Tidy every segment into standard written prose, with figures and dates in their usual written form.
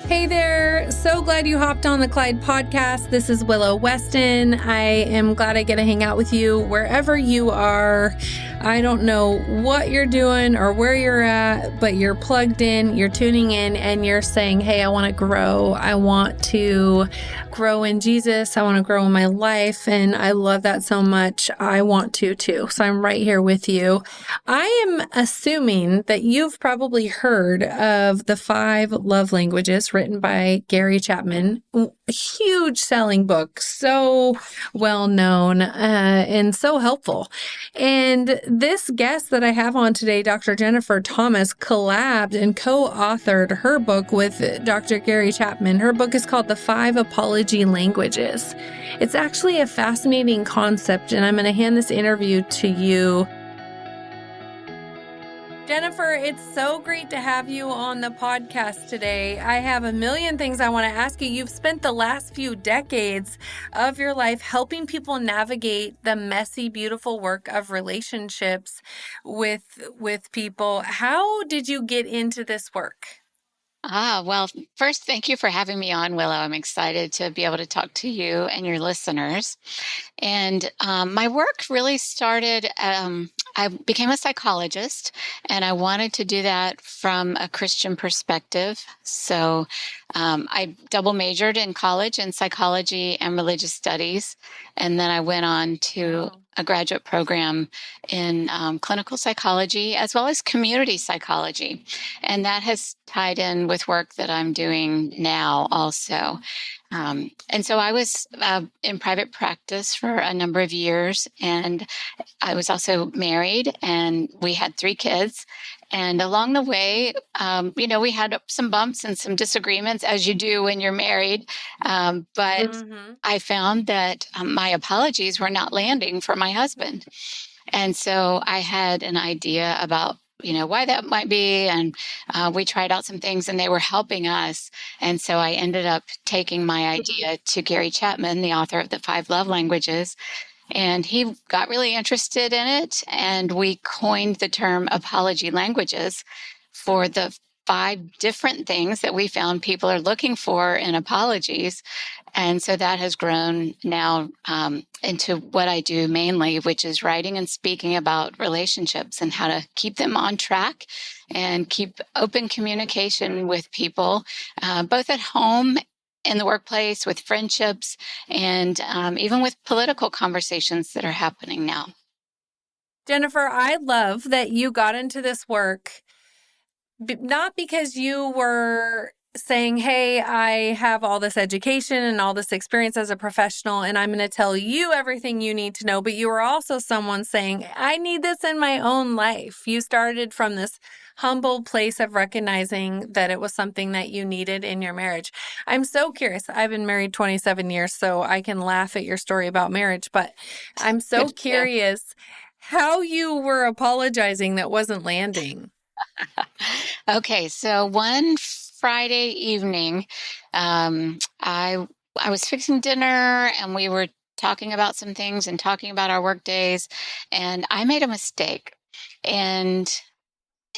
Hey there. So glad you hopped on the Clyde podcast. This is Willow Weston. I am glad I get to hang out with you wherever you are. I don't know what you're doing or where you're at, but you're plugged in, you're tuning in, and you're saying, hey, I want to grow. I want to grow in Jesus. I want to grow in my life. And I love that so much. I want to too. So I'm right here with you. I am assuming that you've probably heard of the 5 love languages written by Gary Chapman. Huge selling book, so well known and so helpful. And this guest that I have on today, Dr. Jennifer Thomas, collabed and co-authored her book with Dr. Gary Chapman. Her book is called The 5 Apology Languages. It's actually a fascinating concept, and I'm going to hand this interview to you. Jennifer, it's so great to have you on the podcast today. I have a million things I want to ask you. You've spent the last few decades of your life helping people navigate the messy, beautiful work of relationships with people. How did you get into this work? Well, first, thank you for having me on, Willow. I'm excited to be able to talk to you and your listeners. And my work really started, I became a psychologist, and I wanted to do that from a Christian perspective. So I double majored in college in psychology and religious studies. And then I went on to a graduate program in clinical psychology as well as community psychology. And that has tied in with work that I'm doing now also. And so I was in private practice for a number of years, and I was also married, and we had 3 kids. And along the way, we had some bumps and some disagreements, as you do when you're married. But I found that my apologies were not landing for my husband. And so I had an idea about why that might be. And we tried out some things and they were helping us. And so I ended up taking my idea to Gary Chapman, the author of the 5 love languages. And he got really interested in it. And we coined the term apology languages for the 5 different things that we found people are looking for in apologies. And so that has grown now into what I do mainly, which is writing and speaking about relationships and how to keep them on track and keep open communication with people, both at home, in the workplace, with friendships, and even with political conversations that are happening now. Jennifer, I love that you got into this work, not because you were saying, hey, I have all this education and all this experience as a professional, and I'm going to tell you everything you need to know. But you were also someone saying, I need this in my own life. You started from this humble place of recognizing that it was something that you needed in your marriage. I'm so curious. I've been married 27 years, so I can laugh at your story about marriage, but I'm so curious how you were apologizing that wasn't landing. Okay, so one Friday evening, I was fixing dinner and we were talking about some things and talking about our work days, and I made a mistake. And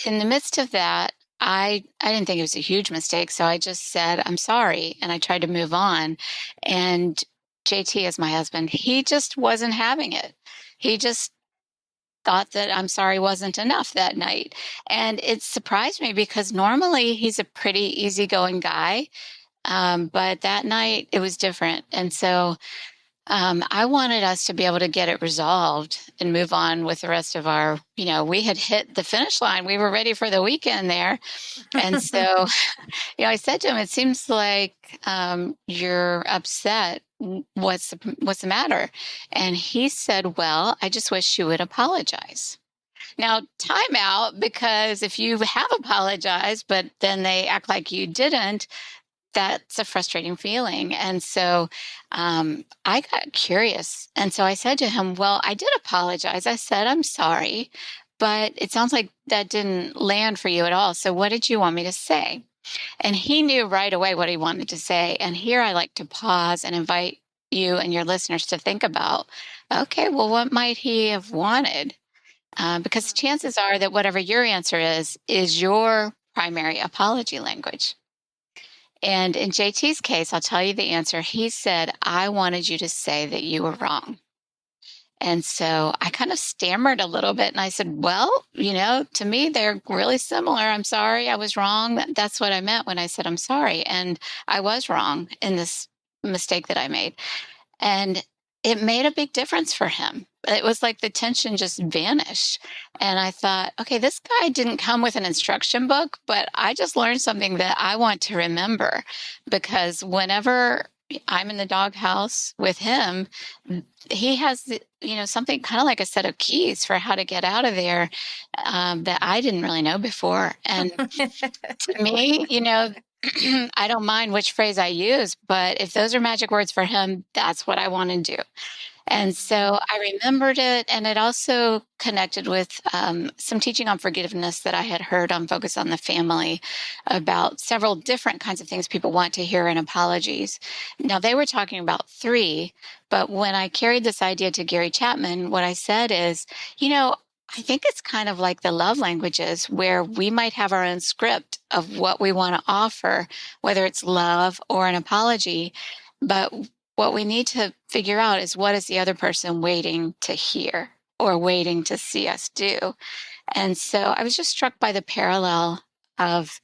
in the midst of that, I didn't think it was a huge mistake, so I just said, I'm sorry, and I tried to move on. And JT, is my husband, he just wasn't having it. He just thought that I'm sorry wasn't enough that night. And it surprised me because normally he's a pretty easygoing guy. But that night it was different. And so I wanted us to be able to get it resolved and move on with the rest of our, we had hit the finish line. We were ready for the weekend there. And so, I said to him, it seems like you're upset. What's the matter? And he said, well, I just wish you would apologize. Now, time out, because if you have apologized, but then they act like you didn't, that's a frustrating feeling. And so I got curious. And so I said to him, well, I did apologize. I said, I'm sorry, but it sounds like that didn't land for you at all. So what did you want me to say? And he knew right away what he wanted to say. And here I like to pause and invite you and your listeners to think about, okay, well, what might he have wanted? Because chances are that whatever your answer is your primary apology language. And in JT's case, I'll tell you the answer. He said, I wanted you to say that you were wrong. And so I kind of stammered a little bit and I said, well, to me, they're really similar. I'm sorry, I was wrong. That's what I meant when I said I'm sorry. And I was wrong in this mistake that I made. And it made a big difference for him. It was like the tension just vanished. And I thought, okay, this guy didn't come with an instruction book, but I just learned something that I want to remember, because whenever I'm in the doghouse with him, he has, something kind of like a set of keys for how to get out of there, that I didn't really know before. And to me, I don't mind which phrase I use, but if those are magic words for him, that's what I want to do. And so I remembered it, and it also connected with some teaching on forgiveness that I had heard on Focus on the Family about several different kinds of things people want to hear in apologies. Now, they were talking about three, but when I carried this idea to Gary Chapman, what I said is, I think it's kind of like the love languages, where we might have our own script of what we want to offer, whether it's love or an apology. But what we need to figure out is, what is the other person waiting to hear or waiting to see us do? And so I was just struck by the parallel of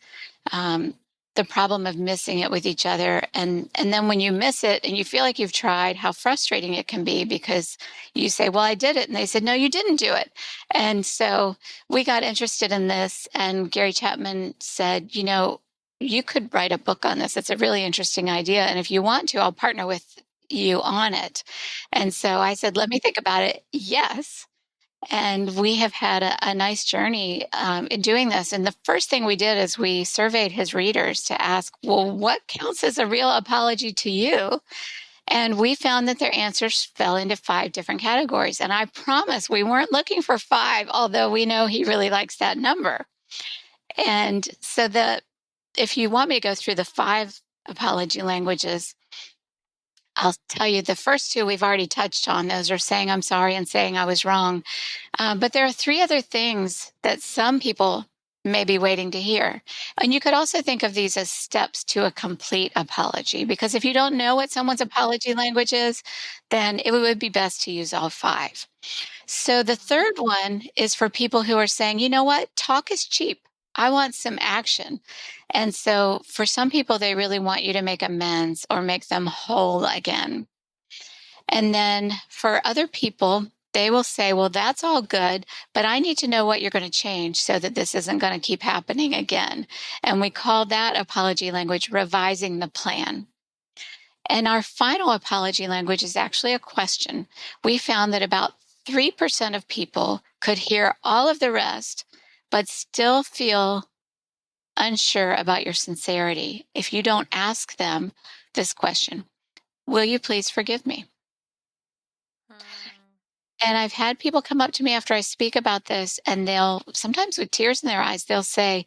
the problem of missing it with each other. And then when you miss it and you feel like you've tried, how frustrating it can be, because you say, well, I did it. And they said, no, you didn't do it. And so we got interested in this. And Gary Chapman said, you could write a book on this. It's a really interesting idea. And if you want to, I'll partner with you on it. And so I said, let me think about it. Yes. And we have had a nice journey in doing this. And the first thing we did is we surveyed his readers to ask, well, what counts as a real apology to you? And we found that their answers fell into 5 different categories. And I promise we weren't looking for 5, although we know he really likes that number. And so if you want me to go through the 5 apology languages, I'll tell you the first 2 we've already touched on. Those are saying I'm sorry and saying I was wrong. But there are 3 other things that some people may be waiting to hear. And you could also think of these as steps to a complete apology, because if you don't know what someone's apology language is, then it would be best to use all 5. So the third one is for people who are saying, you know what, talk is cheap. I want some action. And so for some people, they really want you to make amends or make them whole again. And then for other people, they will say, well, that's all good, but I need to know what you're going to change so that this isn't going to keep happening again. And we call that apology language revising the plan. And our final apology language is actually a question. We found that about 3% of people could hear all of the rest, but still feel unsure about your sincerity if you don't ask them this question: will you please forgive me? And I've had people come up to me after I speak about this, and they'll, sometimes with tears in their eyes, they'll say,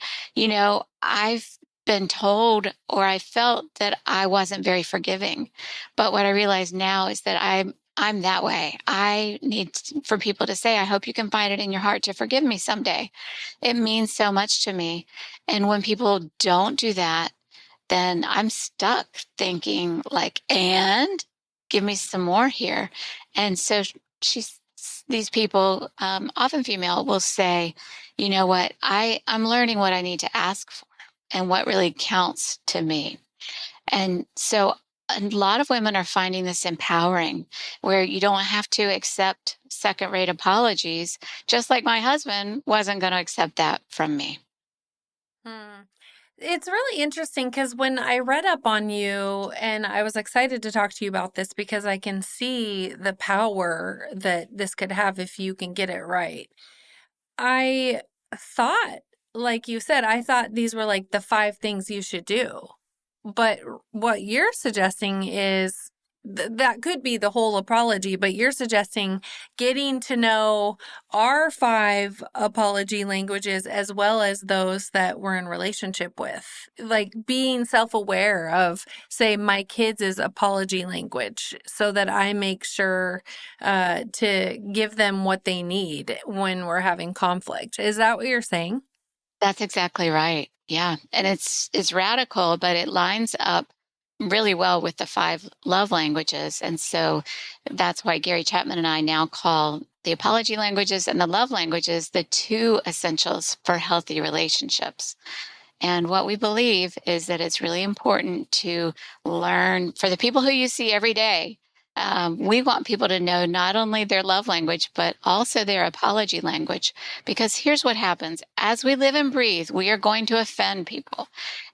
I've been told, or I felt that I wasn't very forgiving. But what I realize now is that I'm that way. I need for people to say, I hope you can find it in your heart to forgive me someday. It means so much to me. And when people don't do that, then I'm stuck thinking like, and give me some more here. And so these people, often female, will say, you know what, I'm learning what I need to ask for and what really counts to me. And so a lot of women are finding this empowering, where you don't have to accept second-rate apologies, just like my husband wasn't going to accept that from me. It's really interesting because when I read up on you, and I was excited to talk to you about this because I can see the power that this could have if you can get it right. I thought, like you said, I thought these were like the 5 things you should do. But what you're suggesting is that could be the whole apology, but you're suggesting getting to know our 5 apology languages as well as those that we're in relationship with. Like being self-aware of, say, my kids' apology language so that I make sure to give them what they need when we're having conflict. Is that what you're saying? That's exactly right. Yeah. And it's radical, but it lines up really well with the five love languages. And so that's why Gary Chapman and I now call the apology languages and the love languages the two essentials for healthy relationships. And what we believe is that it's really important to learn for the people who you see every day. We want people to know not only their love language, but also their apology language. Because here's what happens as we live and breathe, we are going to offend people.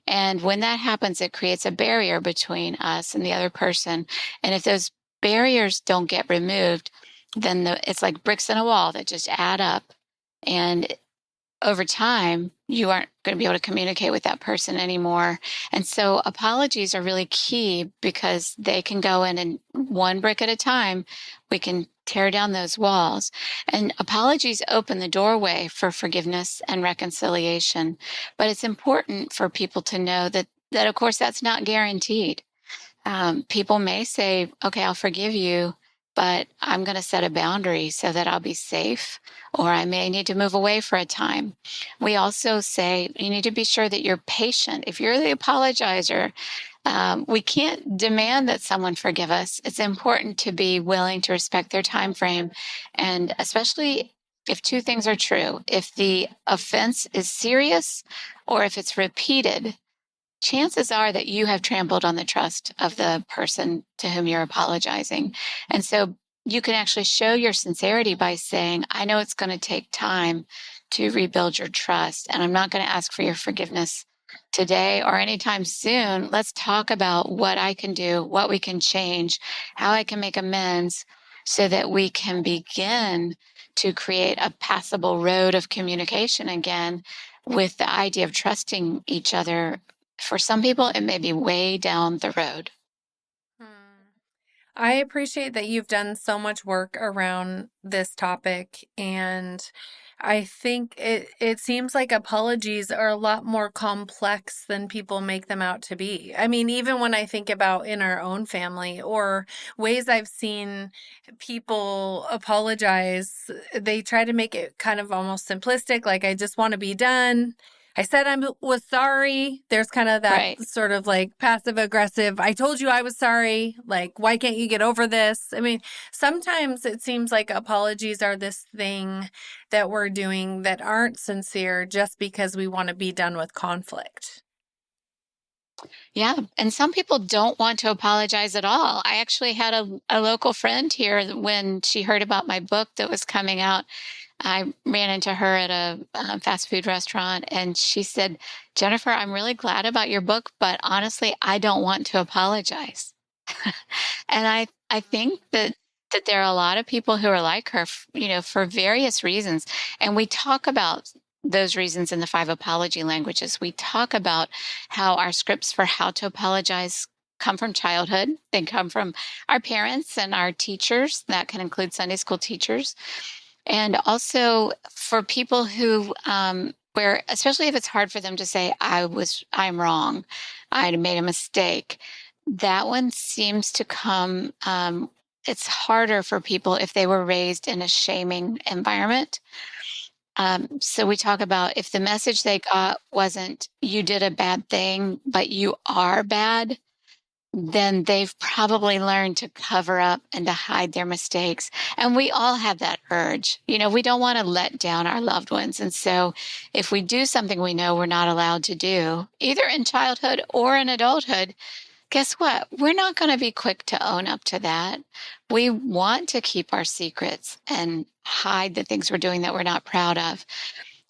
And when that happens, it creates a barrier between us and the other person. And if those barriers don't get removed, then it's like bricks in a wall that just add up. And over time, you aren't going to be able to communicate with that person anymore. And so apologies are really key because they can go in and one brick at a time, we can tear down those walls. And apologies open the doorway for forgiveness and reconciliation. But it's important for people to know that of course, that's not guaranteed. People may say, okay, I'll forgive you, but I'm going to set a boundary so that I'll be safe, or I may need to move away for a time. We also say you need to be sure that you're patient. If you're the apologizer, we can't demand that someone forgive us. It's important to be willing to respect their time frame, and especially if two things are true, if the offense is serious or if it's repeated, chances are that you have trampled on the trust of the person to whom you're apologizing. And so you can actually show your sincerity by saying, I know it's going to take time to rebuild your trust, and I'm not going to ask for your forgiveness today or anytime soon. Let's talk about what I can do, what we can change, how I can make amends so that we can begin to create a passable road of communication again with the idea of trusting each other. For some people, it may be way down the road. I appreciate that you've done so much work around this topic, and I think it seems like apologies are a lot more complex than people make them out to be. I mean, even when I think about in our own family or ways I've seen people apologize, they try to make it kind of almost simplistic, like I just want to be done. I said I was sorry. There's kind of that Right. sort of like passive aggressive. I told you I was sorry. Like, why can't you get over this? I mean, sometimes it seems like apologies are this thing that we're doing that aren't sincere just because we want to be done with conflict. Yeah. And some people don't want to apologize at all. I actually had a local friend here when she heard about my book that was coming out. I ran into her at a fast food restaurant, and she said, Jennifer, I'm really glad about your book, but honestly, I don't want to apologize. And I think that there are a lot of people who are like her, for various reasons. And we talk about those reasons in the five apology languages. We talk about how our scripts for how to apologize come from childhood. They come from our parents and our teachers. That can include Sunday school teachers. And also for people who, where, especially if it's hard for them to say, I'm wrong, I made a mistake, that one seems to come, it's harder for people if they were raised in a shaming environment. So we talk about if the message they got wasn't, you did a bad thing, but you are bad, then they've probably learned to cover up and to hide their mistakes. And we all have that urge. We don't want to let down our loved ones. And so if we do something we know we're not allowed to do, either in childhood or in adulthood, guess what? We're not going to be quick to own up to that. We want to keep our secrets and hide the things we're doing that we're not proud of.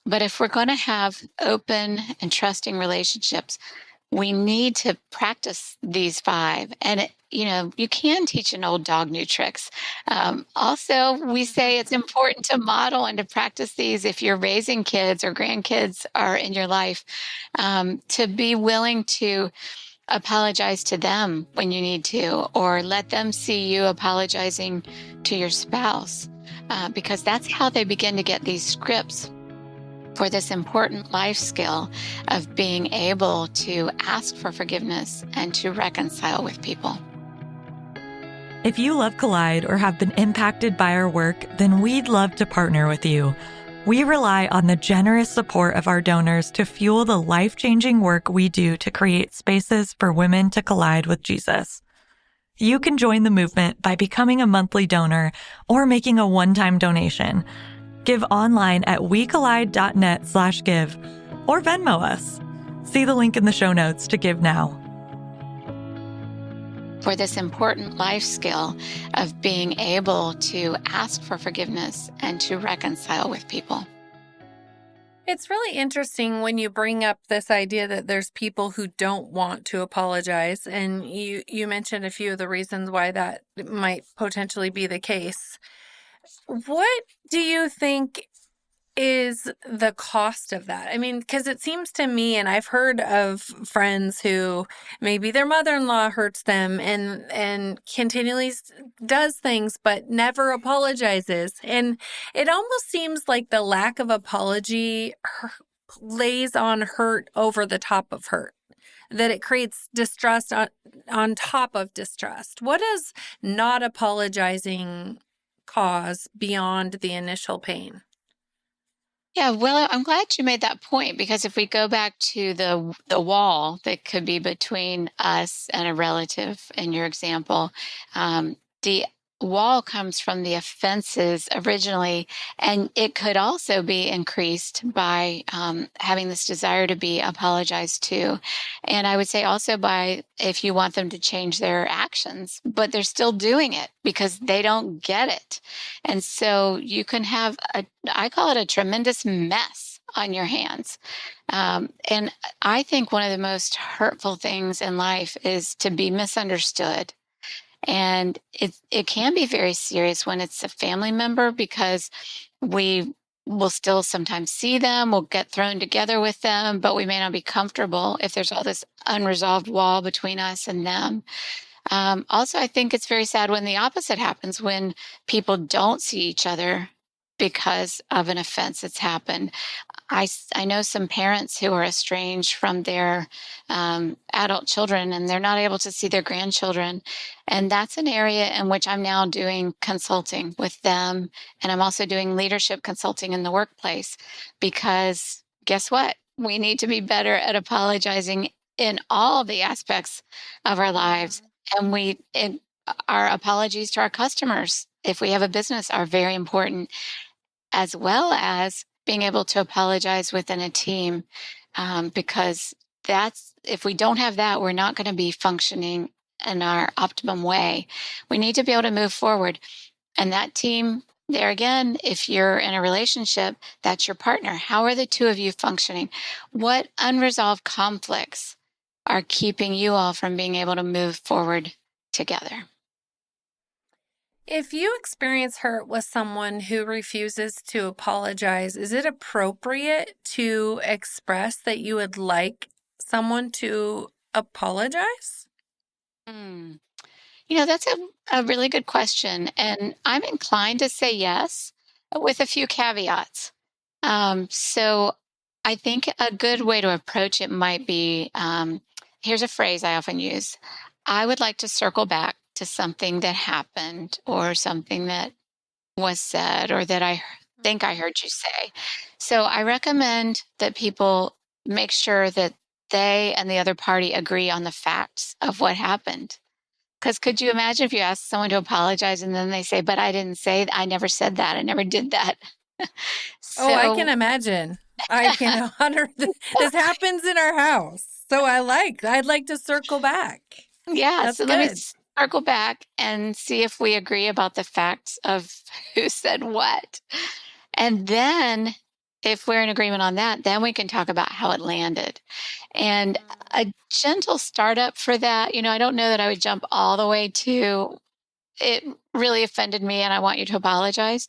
But if we're going to have open and trusting relationships, we need to practice these five. And, you can teach an old dog new tricks. Also, we say it's important to model and to practice these if you're raising kids or grandkids are in your life, to be willing to apologize to them when you need to, or let them see you apologizing to your spouse, because that's how they begin to get these scripts for this important life skill of being able to ask for forgiveness and to reconcile with people. If you love Collide or have been impacted by our work, then we'd love to partner with you. We rely on the generous support of our donors to fuel the life-changing work we do to create spaces for women to collide with Jesus. You can join the movement by becoming a monthly donor or making a one-time donation. Give online at wecollide.net/give or Venmo us. See the link in the show notes to give now. For this important life skill of being able to ask for forgiveness and to reconcile with people. It's really interesting when you bring up this idea that there's people who don't want to apologize, and you mentioned a few of the reasons why that might potentially be the case. What do you think is the cost of that? I mean, because it seems to me, and I've heard of friends who maybe their mother-in-law hurts them and continually does things but never apologizes. And it almost seems like the lack of apology lays on hurt over the top of hurt, that it creates distrust on top of distrust. What does not apologizing cause beyond the initial pain? Yeah, well, I'm glad you made that point, because if we go back to the wall that could be between us and a relative in your example, the wall comes from the offenses originally, and it could also be increased by having this desire to be apologized to. And I would say also by if you want them to change their actions, but they're still doing it because they don't get it. And so you can have I call it a tremendous mess on your hands. And I think one of the most hurtful things in life is to be misunderstood. And it can be very serious when it's a family member, because we will still sometimes see them, we'll get thrown together with them, but we may not be comfortable if there's all this unresolved wall between us and them. Also, I think it's very sad when the opposite happens, when people don't see each other because of an offense that's happened. I know some parents who are estranged from their adult children, and they're not able to see their grandchildren. And that's an area in which I'm now doing consulting with them. And I'm also doing leadership consulting in the workplace, because guess what? We need to be better at apologizing in all the aspects of our lives. And our apologies to our customers, if we have a business, are very important, as well as being able to apologize within a team, because if we don't have that, we're not going to be functioning in our optimum way. We need to be able to move forward. And that team, there again, if you're in a relationship, that's your partner. How are the two of you functioning? What unresolved conflicts are keeping you all from being able to move forward together? If you experience hurt with someone who refuses to apologize, is it appropriate to express that you would like someone to apologize? Hmm. That's a really good question. And I'm inclined to say yes, with a few caveats. So I think a good way to approach it might be, here's a phrase I often use: I would like to circle back to something that happened, or something that was said, or that I think I heard you say. So I recommend that people make sure that they and the other party agree on the facts of what happened. Because could you imagine if you asked someone to apologize and then they say, but I didn't say, I never said that, I never did that. Oh, I can So, imagine. I can 100. This happens in our house. So I'd like to circle back. yeah, That's so let me good. circle back and see if we agree about the facts of who said what. And then, if we're in agreement on that, then we can talk about how it landed. And a gentle startup for that, I don't know that I would jump all the way to, it really offended me and I want you to apologize.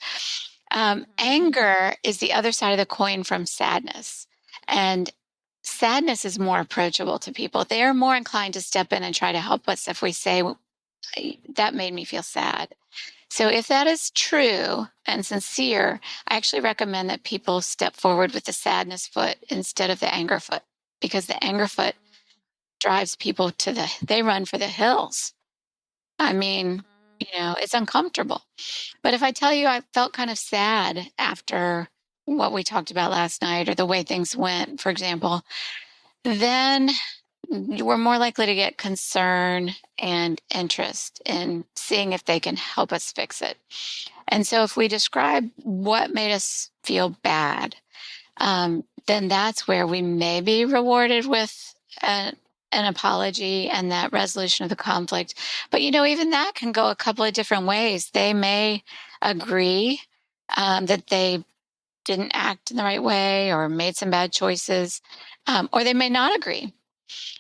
Anger is the other side of the coin from sadness. And sadness is more approachable to people. They are more inclined to step in and try to help us if we say, that made me feel sad. So if that is true and sincere, I actually recommend that people step forward with the sadness foot instead of the anger foot, because the anger foot drives people they run for the hills. I mean, it's uncomfortable. But if I tell you I felt kind of sad after what we talked about last night or the way things went, for example, then we're more likely to get concern and interest in seeing if they can help us fix it. And so if we describe what made us feel bad, then that's where we may be rewarded with an apology and that resolution of the conflict. But, even that can go a couple of different ways. They may agree that they didn't act in the right way or made some bad choices, or they may not agree.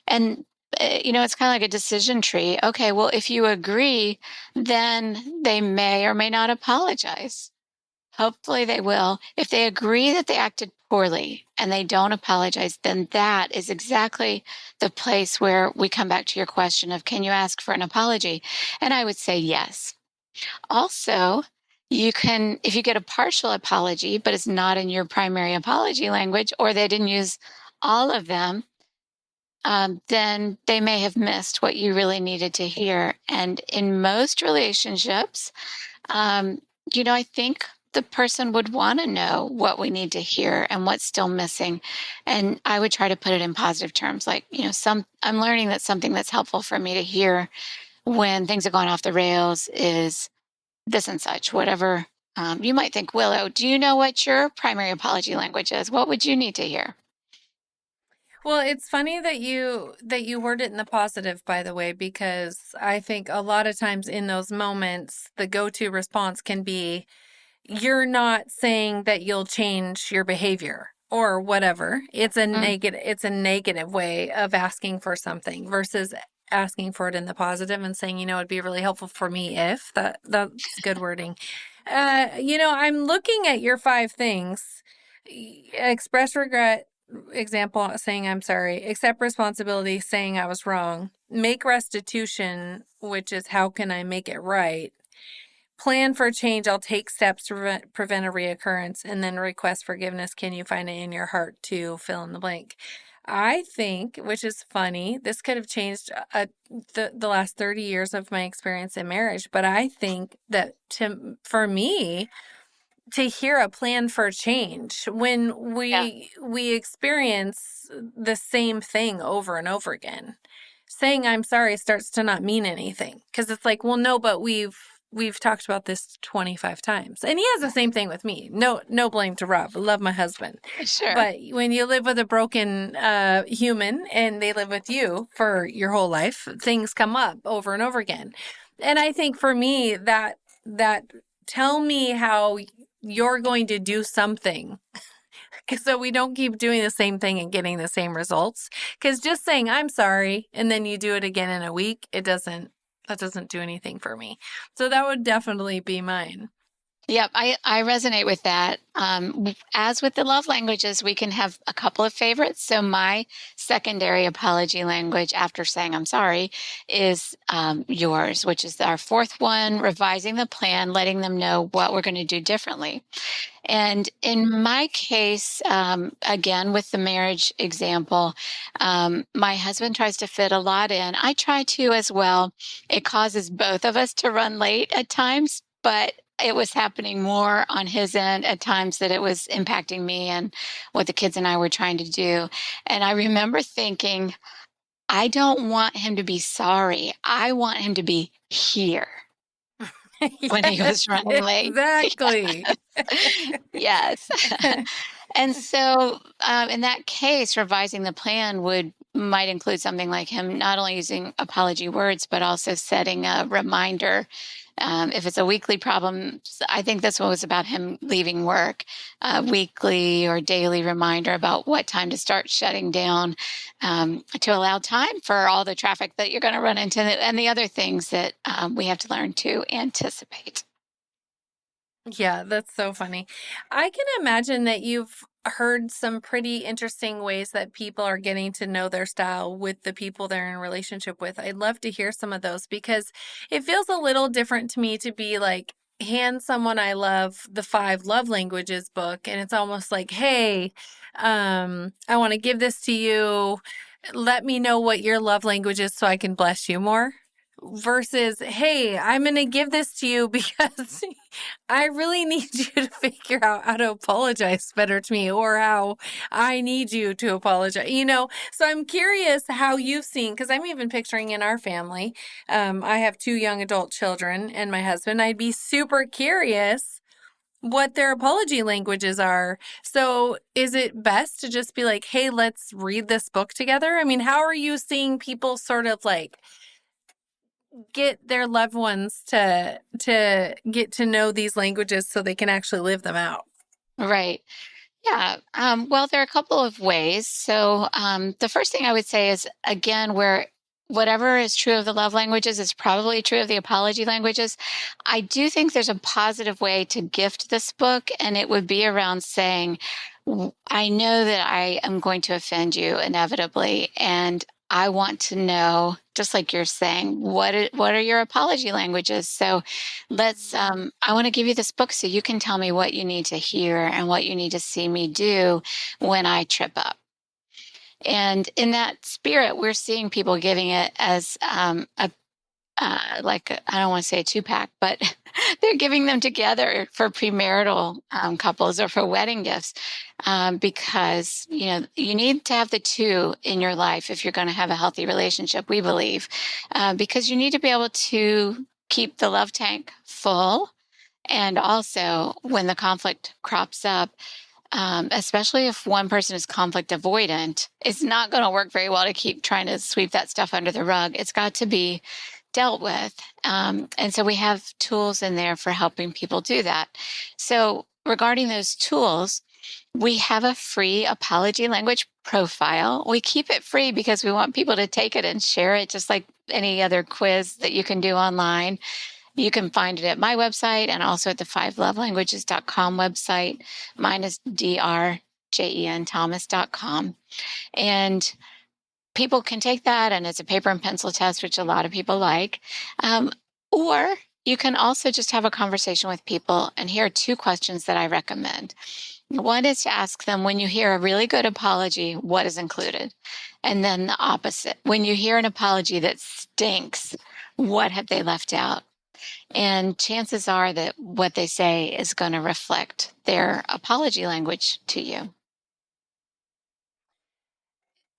And, it's kind of like a decision tree. Okay, well, if you agree, then they may or may not apologize. Hopefully they will. If they agree that they acted poorly and they don't apologize, then that is exactly the place where we come back to your question of, can you ask for an apology? And I would say yes. Also, you can, if you get a partial apology, but it's not in your primary apology language, or they didn't use all of them, then they may have missed what you really needed to hear. And in most relationships, I think the person would want to know what we need to hear and what's still missing. And I would try to put it in positive terms, like, I'm learning that something that's helpful for me to hear when things have gone off the rails is this and such, whatever. You might think, Willow, do you know what your primary apology language is? What would you need to hear? Well, it's funny that you word it in the positive, by the way, because I think a lot of times in those moments, the go-to response can be, you're not saying that you'll change your behavior or whatever. It's a negative way of asking for something versus asking for it in the positive and saying, it'd be really helpful for me if that's good wording. I'm looking at your 5 things. Express regret, example, saying I'm sorry, accept responsibility, saying I was wrong, make restitution, which is how can I make it right, plan for change, I'll take steps to prevent a reoccurrence, and then request forgiveness, can you find it in your heart to fill in the blank. I think, which is funny, this could have changed the last 30 years of my experience in marriage, but I think that for me, to hear a plan for change when Yeah. we experience the same thing over and over again. Saying I'm sorry starts to not mean anything because it's like, well, no, but we've talked about this 25 times. And he has the same thing with me. No blame to Rob. I love my husband. Sure. But when you live with a broken human and they live with you for your whole life, things come up over and over again. And I think for me that tell me how you're going to do something so we don't keep doing the same thing and getting the same results. Because just saying I'm sorry and then you do it again in a week, that doesn't do anything for me. So that would definitely be mine. Yep, I resonate with that. As with the love languages, we can have a couple of favorites. So my secondary apology language after saying I'm sorry is yours, which is our 4th one, revising the plan, letting them know what we're going to do differently. And in my case, again, with the marriage example, my husband tries to fit a lot in. I try to as well. It causes both of us to run late at times, but it was happening more on his end at times that it was impacting me and what the kids and I were trying to do. And I remember thinking, I don't want him to be sorry. I want him to be here when he was running late. Exactly. Yes. And so in that case, revising the plan might include something like him not only using apology words, but also setting a reminder. If it's a weekly problem, I think this one was about him leaving work, weekly or daily reminder about what time to start shutting down to allow time for all the traffic that you're going to run into and the other things that we have to learn to anticipate. Yeah, that's so funny. I can imagine that you've heard some pretty interesting ways that people are getting to know their style with the people they're in a relationship with. I'd love to hear some of those because it feels a little different to me to be like, hand someone I love the 5 love languages book, and it's almost like, hey, I want to give this to you. Let me know what your love language is so I can bless you more. versus, hey, I'm going to give this to you because I really need you to figure out how to apologize better to me, or how I need you to apologize, So I'm curious how you've seen, because I'm even picturing in our family, I have 2 young adult children and my husband. I'd be super curious what their apology languages are. So is it best to just be like, hey, let's read this book together? I mean, how are you seeing people sort of like get their loved ones to get to know these languages so they can actually live them out? Right. Yeah. Well, there are a couple of ways. So, the first thing I would say is, again, where whatever is true of the love languages is probably true of the apology languages. I do think there's a positive way to gift this book, and it would be around saying, I know that I am going to offend you inevitably, and I want to know, just like you're saying, what are your apology languages? So I want to give you this book so you can tell me what you need to hear and what you need to see me do when I trip up. And in that spirit, we're seeing people giving it as I don't want to say a 2-pack, but they're giving them together for premarital couples or for wedding gifts, because you need to have the two in your life if you're going to have a healthy relationship. We believe, because you need to be able to keep the love tank full, and also when the conflict crops up. Especially if one person is conflict avoidant, it's not going to work very well to keep trying to sweep that stuff under the rug. It's got to be dealt with. And so we have tools in there for helping people do that. So regarding those tools, we have a free apology language profile. We keep it free because we want people to take it and share it, just like any other quiz that you can do online. You can find it at my website and also at the 5lovelanguages.com website. Mine is drjenthomas.com. And people can take that, and it's a paper and pencil test, which a lot of people like. Or you can also just have a conversation with people. And here are 2 questions that I recommend. One is to ask them, when you hear a really good apology, what is included? And then the opposite. When you hear an apology that stinks, what have they left out? And chances are that what they say is going to reflect their apology language to you.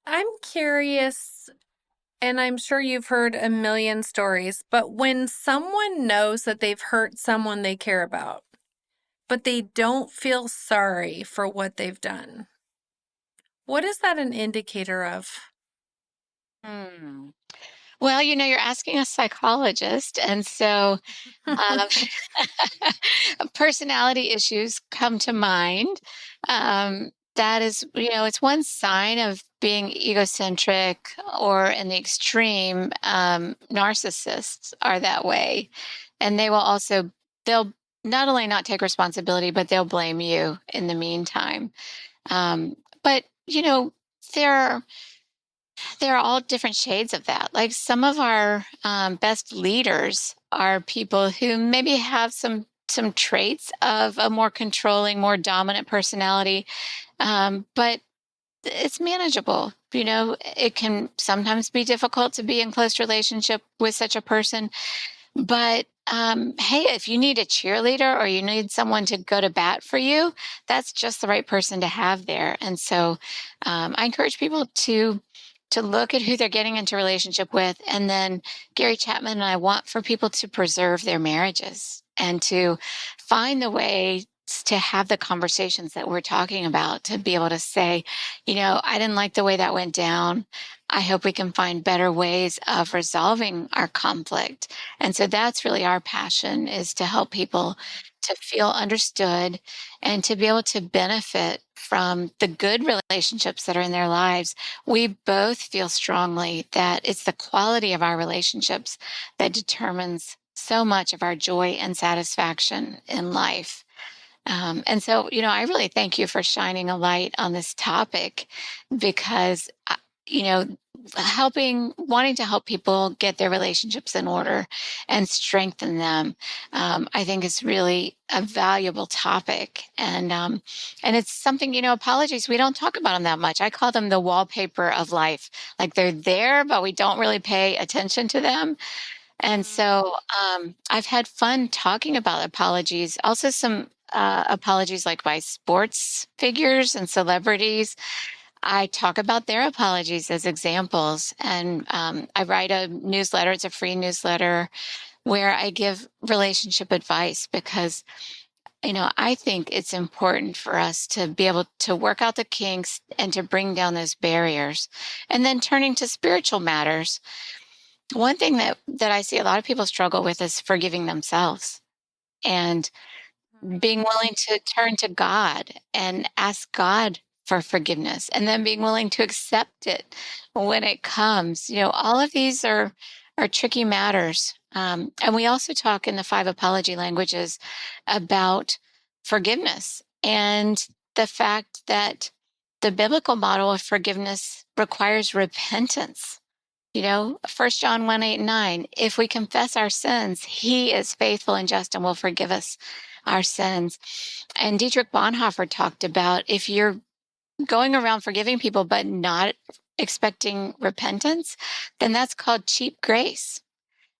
I'm curious, and I'm sure you've heard a million stories, but when someone knows that they've hurt someone they care about, but they don't feel sorry for what they've done, what is that an indicator of? Hmm. Well, you're asking a psychologist, and so um, personality issues come to mind. That is, it's one sign of being egocentric, or in the extreme, narcissists are that way. And they'll not only not take responsibility, but they'll blame you in the meantime. But, there there are all different shades of that. Like, some of our best leaders are people who maybe have some traits of a more controlling, more dominant personality, but it's manageable. It can sometimes be difficult to be in close relationship with such a person, but hey, if you need a cheerleader or you need someone to go to bat for you, that's just the right person to have there. And so I encourage people to look at who they're getting into relationship with. And then Gary Chapman and I want for people to preserve their marriages and to find the way to have the conversations that we're talking about, to be able to say, I didn't like the way that went down. I hope we can find better ways of resolving our conflict. And so that's really our passion, is to help people to feel understood and to be able to benefit from the good relationships that are in their lives. We both feel strongly that it's the quality of our relationships that determines so much of our joy and satisfaction in life. And so, I really thank you for shining a light on this topic, because, you know, wanting to help people get their relationships in order and strengthen them, I think is really a valuable topic. And it's something, apologies, we don't talk about them that much. I call them the wallpaper of life. Like, they're there, but we don't really pay attention to them. And so I've had fun talking about apologies. Also, some apologies like by sports figures and celebrities. I talk about their apologies as examples. And I write a newsletter. It's a free newsletter where I give relationship advice because, I think it's important for us to be able to work out the kinks and to bring down those barriers. And then turning to spiritual matters, one thing that I see a lot of people struggle with is forgiving themselves and being willing to turn to God and ask God for forgiveness and then being willing to accept it when it comes. All of these are tricky matters. And we also talk in the 5 apology languages about forgiveness and the fact that the biblical model of forgiveness requires repentance. 1 John 1, 8, and 9, if we confess our sins, he is faithful and just and will forgive us our sins. And Dietrich Bonhoeffer talked about if you're going around forgiving people but not expecting repentance, then that's called cheap grace.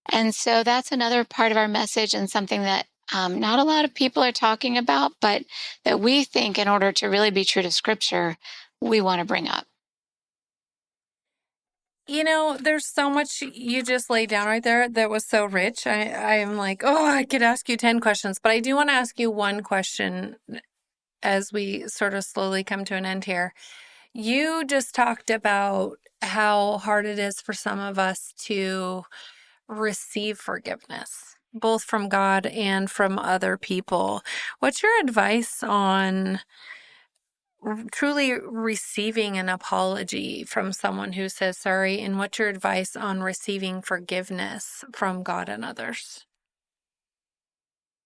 And so that's another part of our message and something that not a lot of people are talking about, but that we think in order to really be true to Scripture, we want to bring up. There's so much you just laid down right there that was so rich. I'm like, oh, I could ask you 10 questions, but I do want to ask you one question as we sort of slowly come to an end here. You just talked about how hard it is for some of us to receive forgiveness, both from God and from other people. What's your advice on truly receiving an apology from someone who says sorry, and what's your advice on receiving forgiveness from God and others?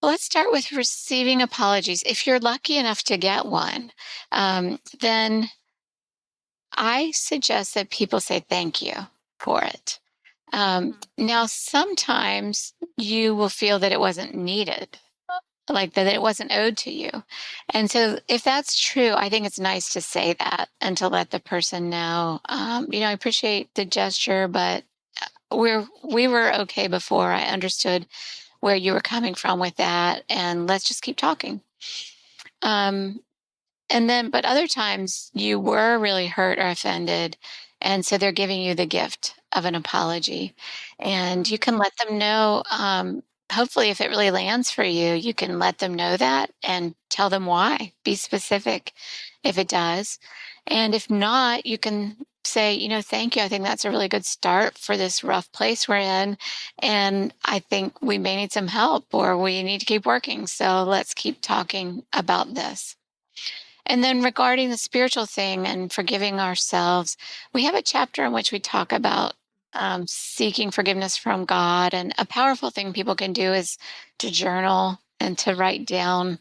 Well, let's start with receiving apologies. If you're lucky enough to get one, then I suggest that people say thank you for it. Now, sometimes you will feel that it wasn't needed, like that it wasn't owed to you. And so if that's true, I think it's nice to say that and to let the person know, I appreciate the gesture, but we were okay before. I understood where you were coming from with that, and let's just keep talking. But other times you were really hurt or offended. And so they're giving you the gift of an apology. And you can let them know, hopefully, if it really lands for you, you can let them know that and tell them why. Be specific if it does. And if not, you can say, thank you. I think that's a really good start for this rough place we're in. And I think we may need some help or we need to keep working. So let's keep talking about this. And then regarding the spiritual thing and forgiving ourselves, we have a chapter in which we talk about seeking forgiveness from God. And a powerful thing people can do is to journal and to write down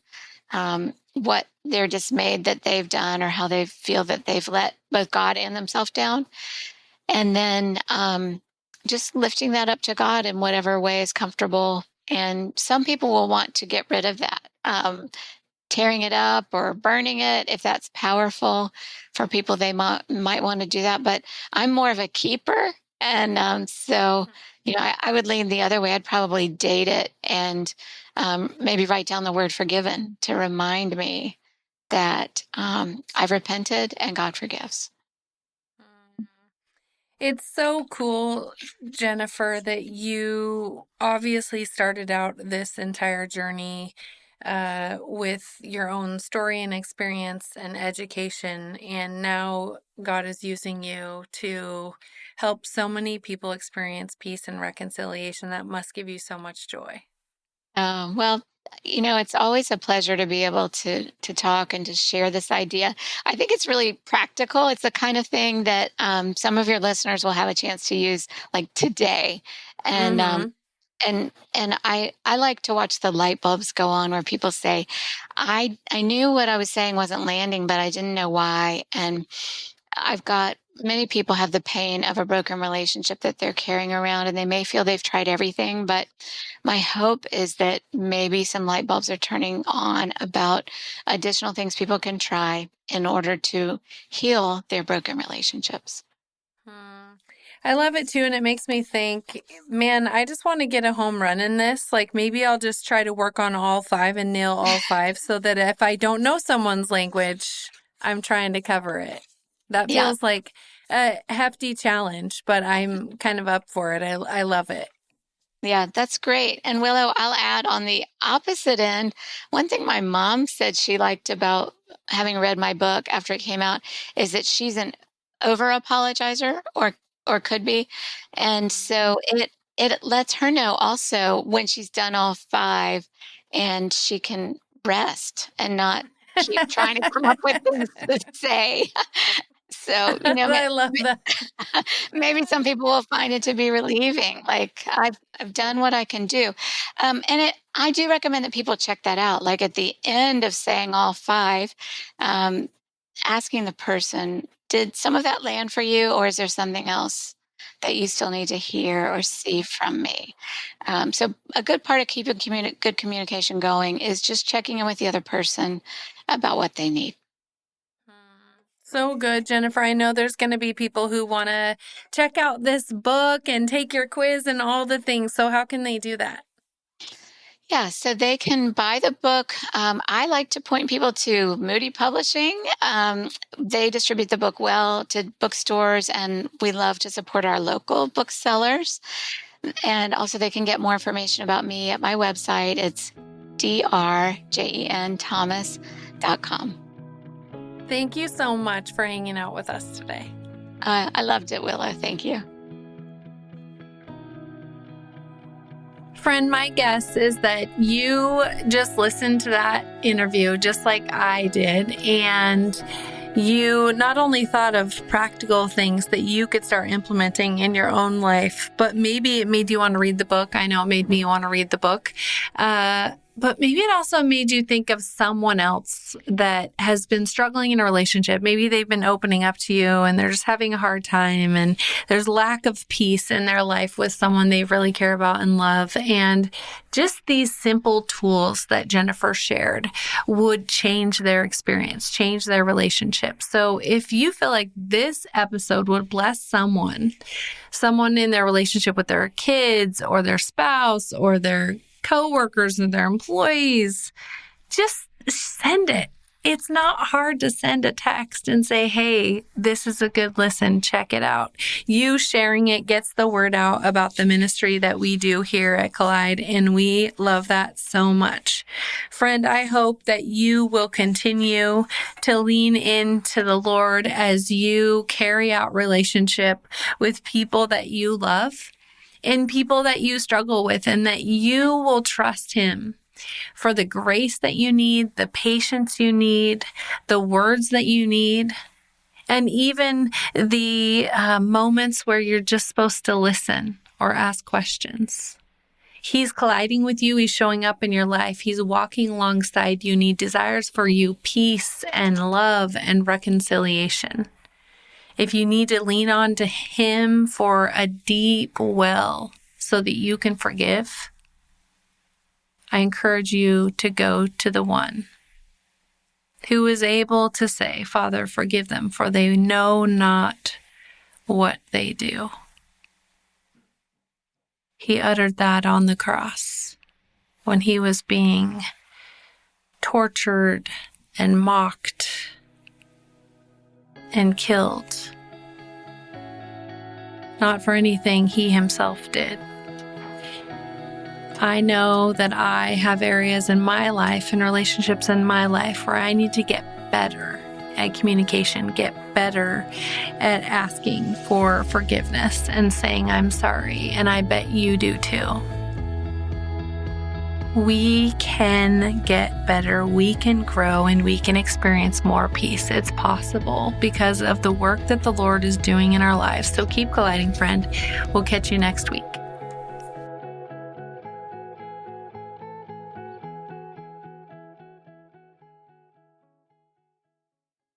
what they're dismayed that they've done or how they feel that they've let both God and themselves down. And then just lifting that up to God in whatever way is comfortable. And some people will want to get rid of that. Tearing it up or burning it, if that's powerful for people, they might want to do that. But I'm more of a keeper. And so, I would lean the other way. I'd probably date it and maybe write down the word forgiven to remind me that I've repented and God forgives. It's so cool, Jennifer, that you obviously started out this entire journey with your own story and experience and education, and now God is using you to help so many people experience peace and reconciliation. That must give you so much joy. Well, it's always a pleasure to be able to talk and to share this idea. I think it's really practical. It's the kind of thing that some of your listeners will have a chance to use like today. And I like to watch the light bulbs go on where people say, I knew what I was saying wasn't landing, but I didn't know why. And I've got many people have the pain of a broken relationship that they're carrying around, and they may feel they've tried everything, but my hope is that maybe some light bulbs are turning on about additional things people can try in order to heal their broken relationships. I love it too. And it makes me think, man, I just want to get a home run in this. Like maybe I'll just try to work on all 5 and nail all 5 so that if I don't know someone's language, I'm trying to cover it. That Yeah. feels like a hefty challenge, but I'm kind of up for it. I love it. Yeah, that's great. And Willow, I'll add on the opposite end, one thing my mom said she liked about having read my book after it came out is that she's an over apologizer or could be. And so it lets her know also when she's done all 5 and she can rest and not keep trying to come up with things to say. So, I love that. maybe some people will find it to be relieving. Like I've done what I can do, I do recommend that people check that out. Like at the end of saying all 5, asking the person, did some of that land for you, or is there something else that you still need to hear or see from me? So a good part of keeping good communication going is just checking in with the other person about what they need. So good, Jennifer. I know there's going to be people who want to check out this book and take your quiz and all the things. So how can they do that? Yeah, so they can buy the book. I like to point people to Moody Publishing. They distribute the book well to bookstores, and we love to support our local booksellers. And also they can get more information about me at my website. It's drjenthomas.com. Thank you so much for hanging out with us today. I loved it, Willow. Thank you. Friend, my guess is that you just listened to that interview just like I did, and you not only thought of practical things that you could start implementing in your own life, but maybe it made you want to read the book. I know it made me want to read the book. But maybe it also made you think of someone else that has been struggling in a relationship. Maybe they've been opening up to you and they're just having a hard time, and there's lack of peace in their life with someone they really care about and love. And just these simple tools that Jennifer shared would change their experience, change their relationship. So if you feel like this episode would bless someone in their relationship with their kids or their spouse or their coworkers and their employees, just send it. It's not hard to send a text and say, hey, this is a good listen. Check it out. You sharing it gets the word out about the ministry that we do here at Collide, and we love that so much. Friend, I hope that you will continue to lean into the Lord as you carry out relationship with people that you love and people that you struggle with, and that you will trust Him for the grace that you need, the patience you need, the words that you need, and even the moments where you're just supposed to listen or ask questions. He's colliding with you. He's showing up in your life. He's walking alongside you, and He desires for you peace and love and reconciliation. If you need to lean on to Him for a deep well so that you can forgive, I encourage you to go to the one who is able to say, Father, forgive them, for they know not what they do. He uttered that on the cross when He was being tortured and mocked and killed, not for anything He Himself did. I know that I have areas in my life and relationships in my life where I need to get better at communication, get better at asking for forgiveness and saying I'm sorry, and I bet you do too. We can get better, we can grow, and we can experience more peace. It's possible because of the work that the Lord is doing in our lives. So keep colliding, friend. We'll catch you next week.